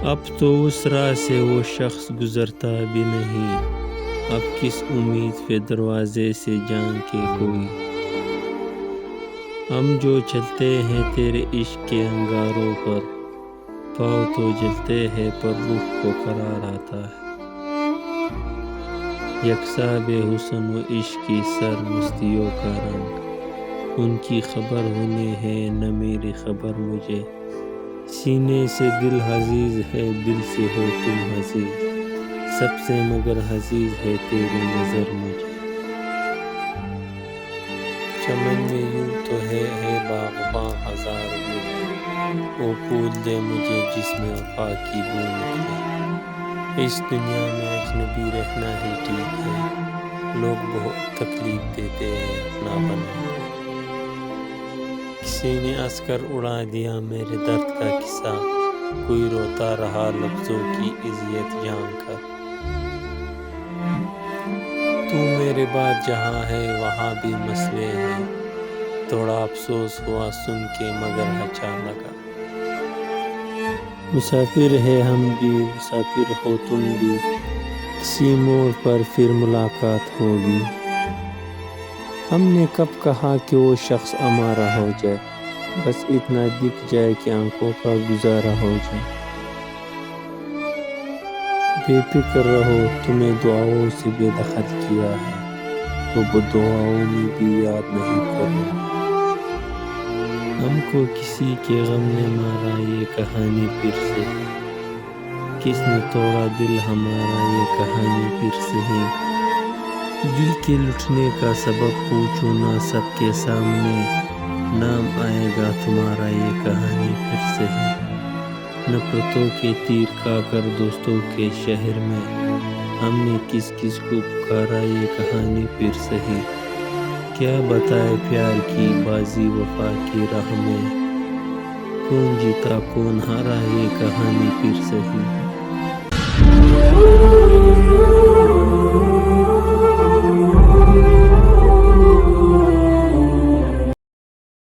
اب تو اس راہ سے وہ شخص گزرتا بھی نہیں، اب کس امید پہ دروازے سے جان کے کوئی۔ ہم جو چلتے ہیں تیرے عشق کے انگاروں پر، پاؤں تو جلتے ہیں پر روح کو قرار آتا ہے۔ یکساں بے حسن و عشق کی سر مستیوں کا رنگ، ان کی خبر انہیں ہے نہ میری خبر مجھے۔ سینے سے دل عزیز ہے، دل سے ہو تم عزیز، سب سے مگر عزیز ہے تیری نظر مجھے۔ چمن میں یوں تو ہے باغباں ہزار گل، وہ پھول دے مجھے جس میں وفا کی بو نکلے۔ اس دنیا میں اجنبی رہنا ہی ٹھیک ہے، لوگ بہت تکلیف دیتے ہیں اپنا بنا کر۔ کسی نے ہنس کر اڑا دیا میرے درد کا قصہ، کوئی روتا رہا لفظوں کی اذیت جان کر۔ تو میرے بعد جہاں ہے وہاں بھی مسئلے ہیں، تھوڑا افسوس ہوا سن کے مگر اچھا لگا۔ مسافر ہے ہم بھی، مسافر ہو تم بھی، کسی موڑ پر پھر ملاقات ہوگی۔ ہم نے کب کہا کہ وہ شخص ہمارا ہو جائے، بس اتنا دکھ جائے کہ آنکھوں کا گزارا ہو جائے۔ بے فکر رہو، تمہیں دعاؤں سے بے دخل کیا ہے، تو بدعاؤں میں بھی یاد نہیں کرو۔ ہم کو کسی کے غم نے مارا یہ کہانی پھر سے ہے، کس نے توڑا دل ہمارا یہ کہانی پھر سے ہے۔ دل کے لٹنے کا سبب پوچھو نہ سب کے سامنے، نام آئے گا تمہارا یہ کہانی پھر سے ہے۔ نفرتوں کے تیر کھا کر دوستوں کے شہر میں، ہم نے کس کس کو پکارا یہ کہانی پھر سے ہے۔ کیا بتائے پیار کی بازی وفا کی راہ میں، کون جیتا کون ہارا یہ کہانی پھر سے ہے۔